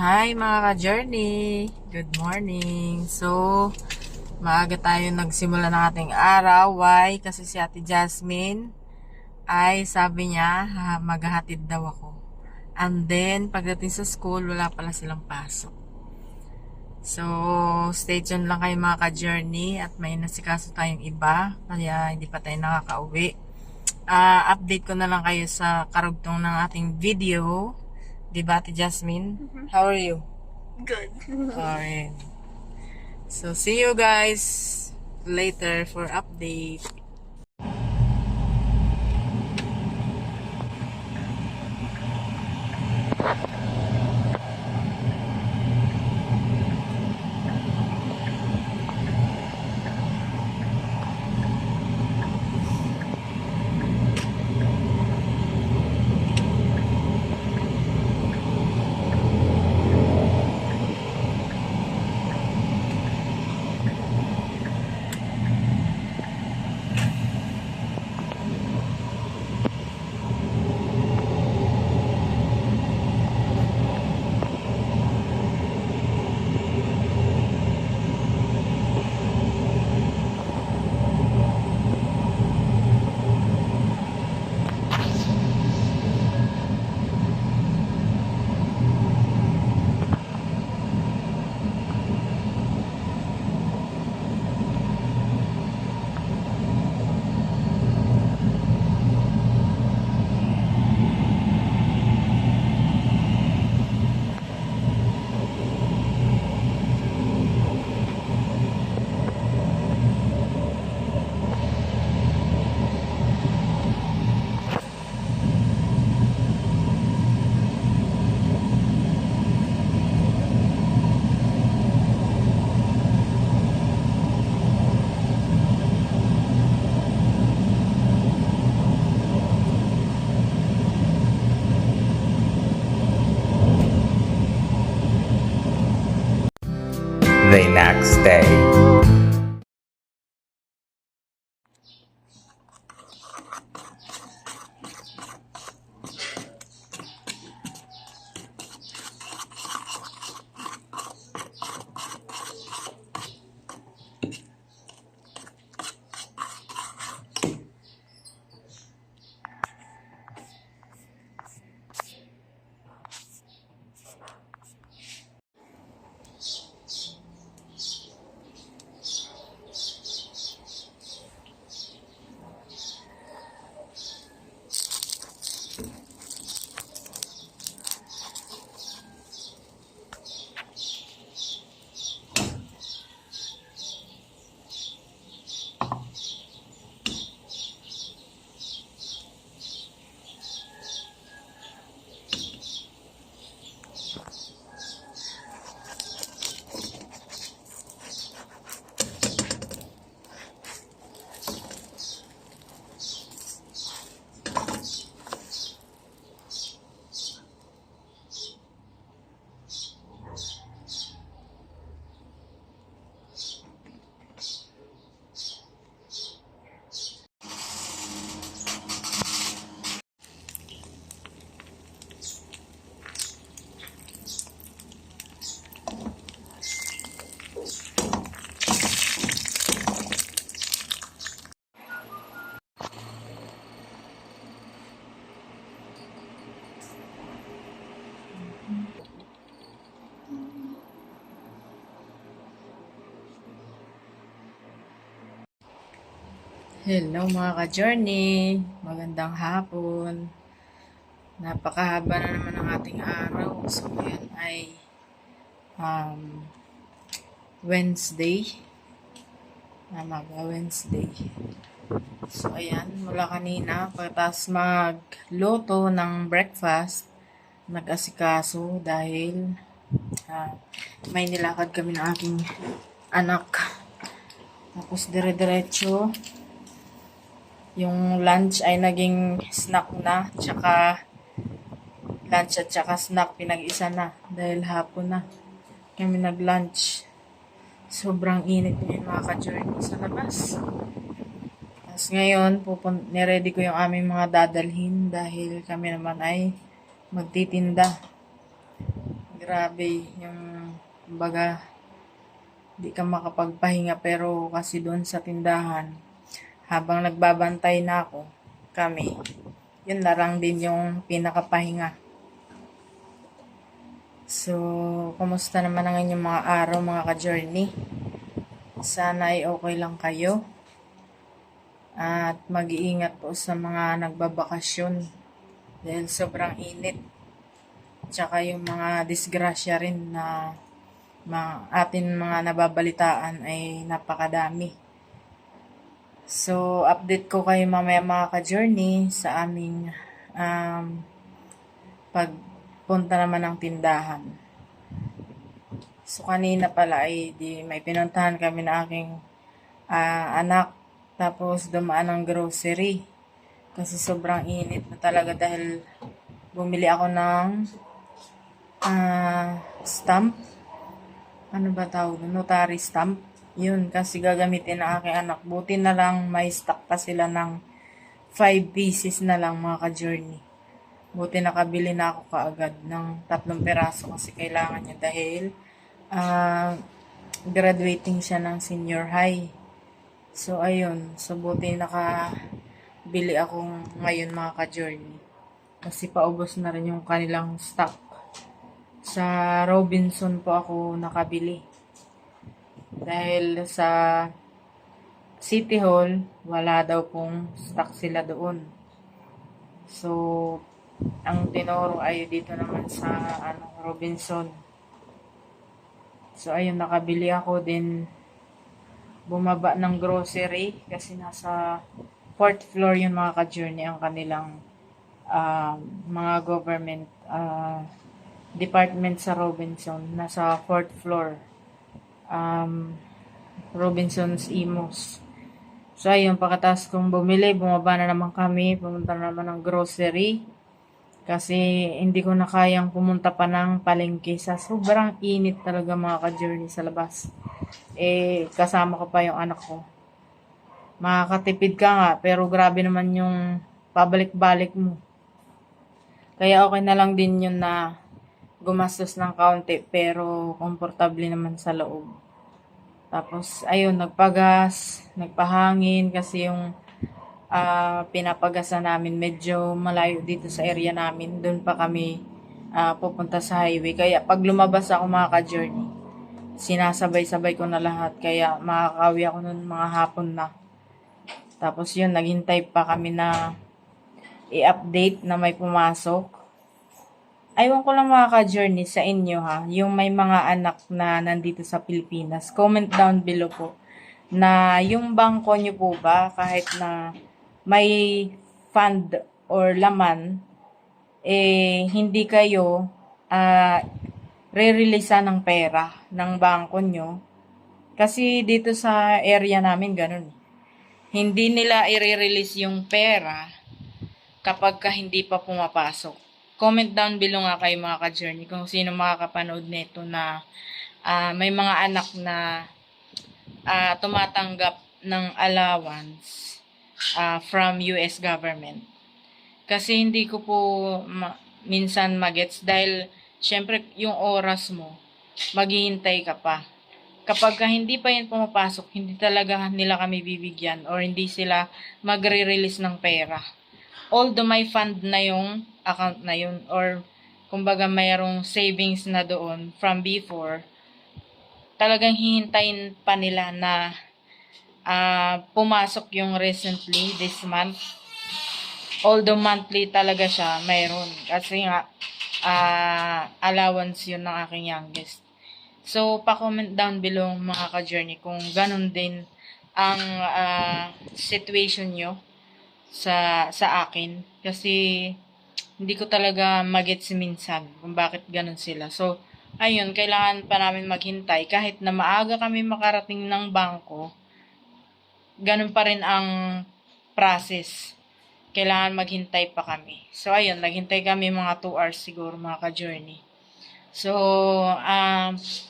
Hi mga ka-journey! Good morning! So, maaga tayo nagsimula ng ating araw. Why? Kasi si Ate Jasmine ay sabi niya maghahatid daw ako. And then, pagdating sa school, wala pala silang pasok. So, stay tuned lang kayo mga ka-journey at may nasikaso tayong iba. Kaya hindi pa tayo nakaka-uwi. Update ko na lang kayo sa karugtong ng ating video. Diba, Ate Jasmine? How are you? Good. Alright. So, see you guys later for update. The next day. Hello mga ka-journey! Magandang hapon. Napakahaba na naman ang ating araw. So, ngayon ay Wednesday. Tama ba? Wednesday. So, ayan. Mula kanina, pagkatapos magluto ng breakfast, nag-asikaso dahil may nilakad kami ng aking anak. Tapos dire-diretso. Yung lunch ay naging snack na, tsaka lunch at tsaka snack pinag-isa na dahil hapon na kami nag-lunch. Sobrang init ngayon mga ka-journey sa labas. Tapos ngayon, niready ko yung aming mga dadalhin dahil kami naman ay magtitinda. Grabe yung, kumbaga, di ka makapagpahinga pero kasi doon sa tindahan, habang nagbabantay na ako, kami, yun na lang din yung pinakapahinga. So, kumusta naman ang inyong mga araw, mga ka-journey? Sana ay okay lang kayo. At mag-iingat po sa mga nagbabakasyon dahil sobrang init. Tsaka yung mga disgrasya rin na atin mga nababalitaan ay napakadami. So, update ko kayo mamaya mga ka-journey sa aming pagpunta naman ng tindahan. So, kanina pala ay may pinuntahan kami na aking anak. Tapos, dumaan ng grocery. Kasi sobrang init na talaga dahil bumili ako ng stamp. Ano ba tawag? Notary stamp. Yun, kasi gagamitin ng aking anak. Buti na lang may stock pa sila ng 5 pieces na lang mga ka-journey. Buti nakabili na ako kaagad ng 3 peraso kasi kailangan niya dahil graduating siya ng senior high. So, ayun. So, buti nakabili ako ngayon mga ka-journey. Kasi paubos na rin yung kanilang stock. Sa Robinson po ako nakabili. Dahil sa City Hall, wala daw pong stock sila doon. So, ang tinuro ay dito naman sa Robinson. So, ayun, nakabili ako din. Bumaba ng grocery kasi nasa 4th floor yung mga ka-journey ang kanilang mga government department sa Robinson. Nasa 4th floor. Robinson's Imos. So, ayun, pagkatapos kong bumili, bumaba na naman kami, pumunta na naman ng grocery. Kasi hindi ko na kayang pumunta pa ng palengke sa sobrang init talaga mga ka-journey sa labas. Kasama ko pa yung anak ko. Makakatipid ka nga, pero grabe naman yung pabalik-balik mo. Kaya okay na lang din yun na gumastos ng kaunti, pero komportable naman sa loob. Tapos, ayun, nagpagas, nagpahangin kasi yung pinapagasan namin medyo malayo dito sa area namin. Doon pa kami pupunta sa highway. Kaya pag lumabas ako mga ka-journey, sinasabay-sabay ko na lahat. Kaya makakawi ako noon mga hapon na. Tapos yun, naghintay pa kami na i-update na may pumasok. Aywan ko lang mga ka-journey sa inyo ha, yung may mga anak na nandito sa Pilipinas. Comment down below po na yung bangko nyo po ba kahit na may fund or laman, hindi kayo re-release ng pera ng bangko nyo. Kasi dito sa area namin ganun. Hindi nila i-release yung pera kapag hindi pa pumapasok. Comment down below nga kayo mga ka-journey kung sino makakapanood nito na may mga anak na tumatanggap ng allowance from US government. Kasi hindi ko po minsan magets dahil syempre yung oras mo, maghihintay ka pa. Kapag hindi pa yun pumapasok, hindi talaga nila kami bibigyan or hindi sila magre-release ng pera. Although may fund na yung account na yun or kumbaga mayroong savings na doon from before, talagang hihintayin pa nila na pumasok yung recently this month. Although monthly talaga siya, mayroon. Kasi nga, allowance yun ng aking youngest. So, pa-comment down below mga ka-journey kung ganun din ang situation nyo sa akin. Kasi, hindi ko talaga magets minsan kung bakit ganun sila. So, ayun, kailangan pa namin maghintay. Kahit na maaga kami makarating ng bangko, ganun pa rin ang process. Kailangan maghintay pa kami. So, ayun, naghintay kami mga 2 hours siguro mga ka-journey. So,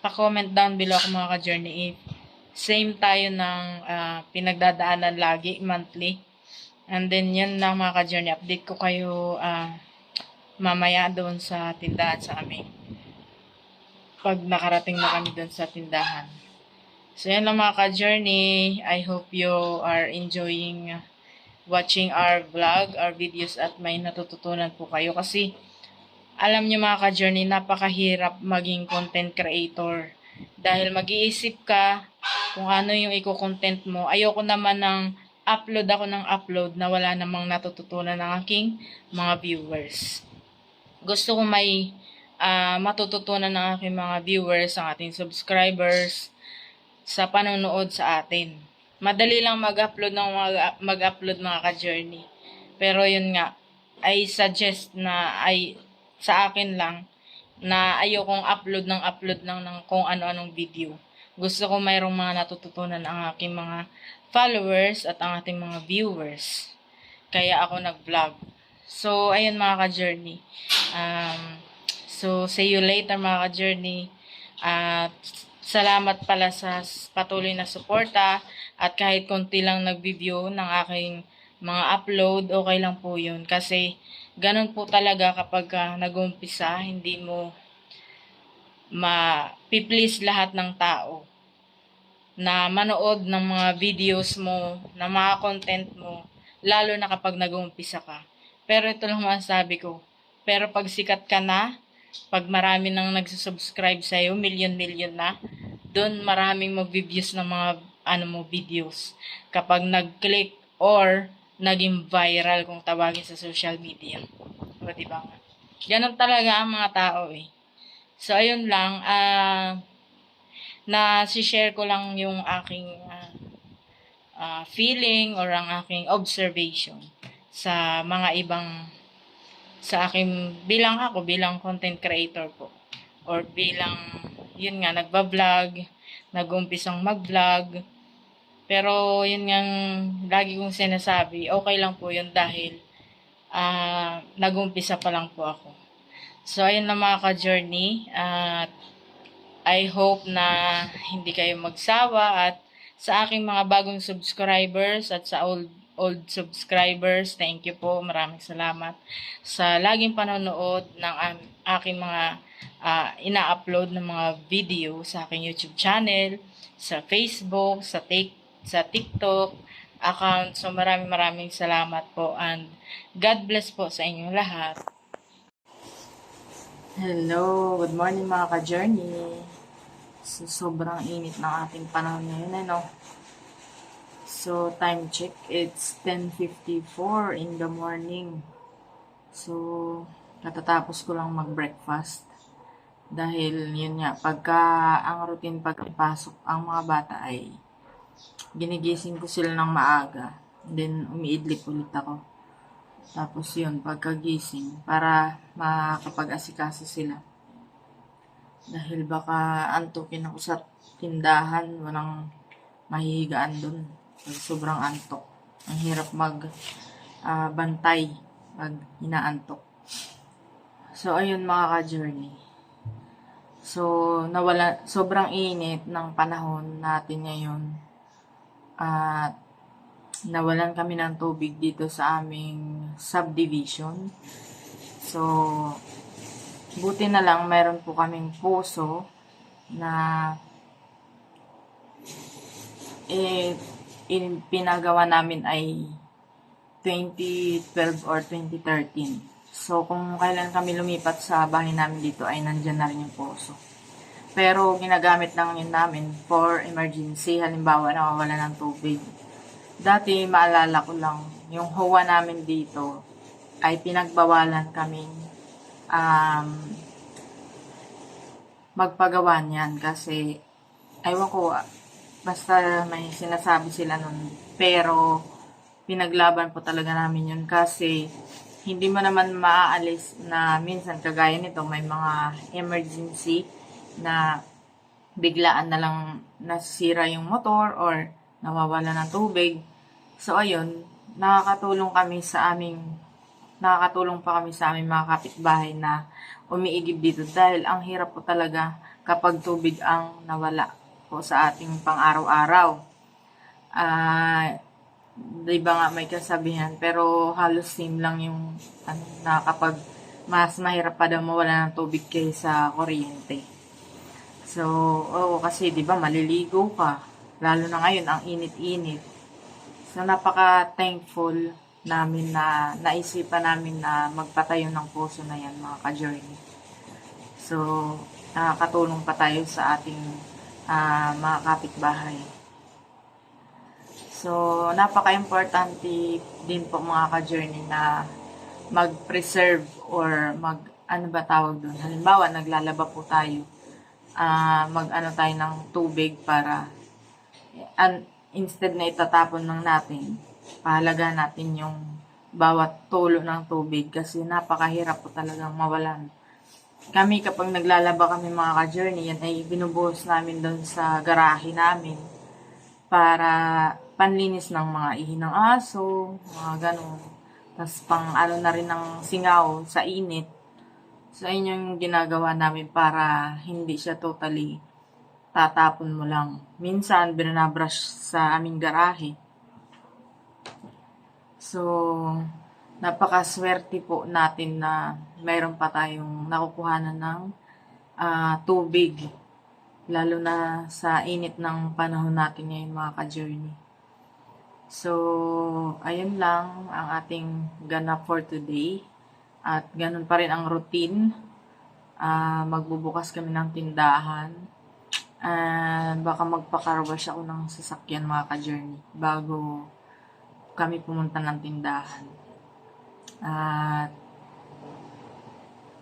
pa-comment down below ako mga ka-journey if same tayo ng pinagdadaanan lagi, monthly. And then, yun lang mga ka-journey. Update ko kayo mamaya doon sa tindahan sa amin. pag nakarating na kami dun sa tindahan. So yan lang mga ka-journey. I hope you are enjoying watching our vlog, our videos at may natututunan po kayo kasi alam niyo mga ka-journey, napakahirap maging content creator. Dahil mag-iisip ka kung ano yung i-content mo. Ayoko naman ng upload ako ng upload na wala namang natututunan ng aking mga viewers. Gusto ko may matututunan ng aking mga viewers, ang ating subscribers, sa panonood sa atin. Madali lang mag-upload mag-upload mga ka-journey. Pero yun nga, I suggest na sa akin lang na ayokong upload ng kung ano-anong video. Gusto ko mayroong mga natututunan ang aking mga followers at ang ating mga viewers. Kaya ako nag-vlog. So, ayun mga ka-journey. So, see you later mga ka-journey. At salamat pala sa patuloy na suporta at kahit konti lang nag-view ng aking mga upload, okay lang po yun. Kasi ganun po talaga kapag nag-umpisa, hindi mo ma-please lahat ng tao na manood ng mga videos mo, na mga content mo, lalo na kapag nag-umpisa ka. Pero ito lang masasabi ko. Pero pag sikat ka na, pag marami nang nagsusubscribe sa'yo, million na, doon maraming mag-views ng mga videos. Kapag nag-click or naging viral kung tawagin sa social media. O, diba nga? Ganun talaga ang mga tao eh. So, ayun lang. Na-share ko lang yung aking feeling or ang aking observation sa mga ibang sa aking bilang content creator po or bilang yun nga nagba-vlog, nag-umpisang mag-vlog. Pero yun nga lagi kong sinasabi, okay lang po yun dahil nag-umpisa pa lang po ako. So ayun na mga ka-journey at I hope na hindi kayo magsawa at sa aking mga bagong subscribers at sa old subscribers, thank you po. Maraming salamat sa laging panonood ng aking mga ina-upload ng mga video sa aking YouTube channel, sa Facebook, sa TikTok account. So maraming salamat po and God bless po sa inyong lahat. Hello, good morning mga ka-journey. So, sobrang init ng ating panahon ngayon, ano? So, time check, it's 10:54 in the morning. So, katatapos ko lang mag-breakfast. Dahil, yun nga, pagka ang routine pagpasok ang mga bata ay ginigising ko sila ng maaga. Then, umiidlip ulit ako. Tapos yun, pagkagising, para makapag-asikaso sila. Dahil baka antukin ako sa tindahan, walang mahihigaan dun. Sobrang antok. Ang hirap bantay pag inaantok. So, ayun mga ka-journey. So, sobrang init ng panahon natin ngayon. At nawalan kami ng tubig dito sa aming subdivision. So, buti na lang meron po kaming puso na pinagawa namin ay 2012 or 2013. So, kung kailan kami lumipat sa bahay namin dito ay nandyan na rin yung puso. Pero ginagamit lang yun namin for emergency. Halimbawa, nawawala ng tubig. Dati, maalala ko lang, yung HOA namin dito ay pinagbawalan kaming magpagawa niyan kasi aywan ko, basta may sinasabi sila nun. Pero, pinaglaban po talaga namin yun kasi hindi mo naman maaalis na minsan kagaya nito may mga emergency na biglaan na lang nasisira yung motor or nawawala ng tubig. So, ayun, nakakatulong pa kami sa aming mga kapitbahay na umiigib dito dahil ang hirap po talaga kapag tubig ang nawala po sa ating pang-araw-araw. Diba nga may kasabihan, pero halos same lang yung na kapag mas mahirap pa daw mawala ng tubig kaysa kuryente. So, oo, kasi 'di ba maliligo ka. Lalo na ngayon ang init-init. So, napaka-thankful namin na naisipan namin na magpatayo ng puso na yan, mga ka-journey. So, nakakatulong pa tayo sa ating mga kapitbahay. So, napaka-importante din po mga ka-journey na mag-preserve or ano ba tawag doon? Halimbawa, naglalaba po tayo. Mag-ano tayo ng tubig para instead na itatapon lang natin, pahalaga natin yung bawat tulo ng tubig kasi napakahirap po talagang mawalan. Kami kapag naglalaba kami mga ka-journey, yan ay binubuhos namin doon sa garahe namin para panlinis ng mga ihi ng aso, mga ganun. Tapos pang ano na rin ng singaw sa init. So, ayun yung ginagawa namin para hindi siya totally tatapon mo lang. Minsan, binabrush sa aming garahe. So, napakaswerte po natin na mayroon pa tayong nakukuhanan ng tubig. Lalo na sa init ng panahon natin ngayon mga ka-journey. So, ayun lang ang ating ganap for today. At ganun pa rin ang routine. Magbubukas kami ng tindahan. Baka magpakarwash ako ng sasakyan mga ka-journey bago kami pumunta ng tindahan. At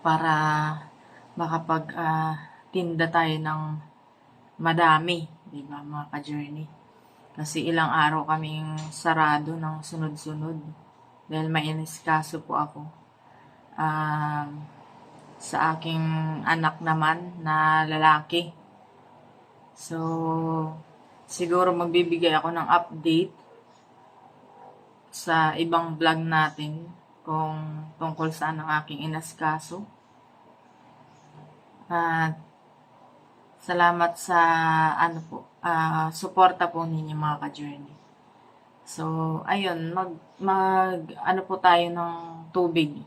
para makapag tinda tayo ng madami, di ba mga ka-journey? Kasi ilang araw kaming sarado ng sunod-sunod dahil may inisikaso po ako. Sa aking anak naman na lalaki. So, siguro magbibigay ako ng update sa ibang vlog natin kung tungkol saan ang aking inaskaso. At salamat sa suporta po ninyo mga ka-journey. So, ayun, ano po tayo ng tubig.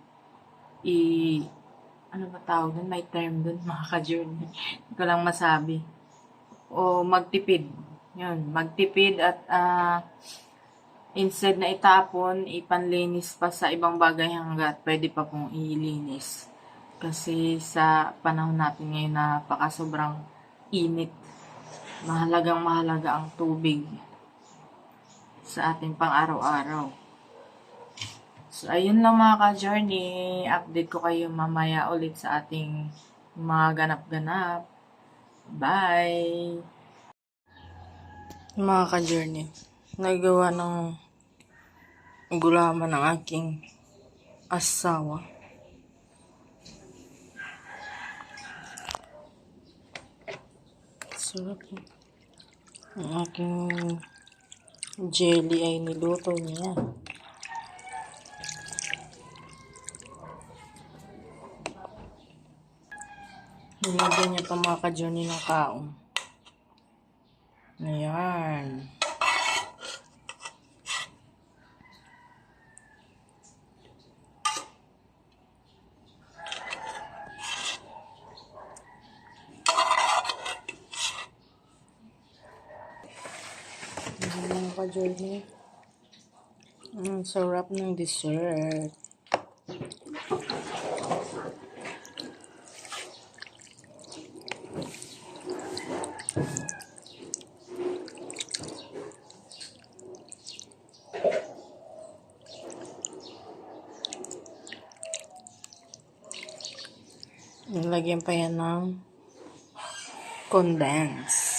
Ano ba tawag dun? May term dun mga ka-journey. Hindi ko lang masabi. O magtipid. Yun, magtipid at instead na itapon, ipanlinis pa sa ibang bagay hanggat pwede pa pong ilinis. Kasi sa panahon natin ngayon sobrang init. Mahalaga ang tubig sa ating pang-araw-araw. So, ayun lang mga ka-journey. Update ko kayo mamaya ulit sa ating mga ganap-ganap. Bye! Mga ka-journey, nagawa ng gulaman ng aking asawa. Sarap. Ang aking jelly ay niluto niya. Nilagyan niya pa mga ka-journey ng kaong. Ayan. Ayan mga ka-journey. Ang sarap ng dessert. Nilagyan pa yan ng condense.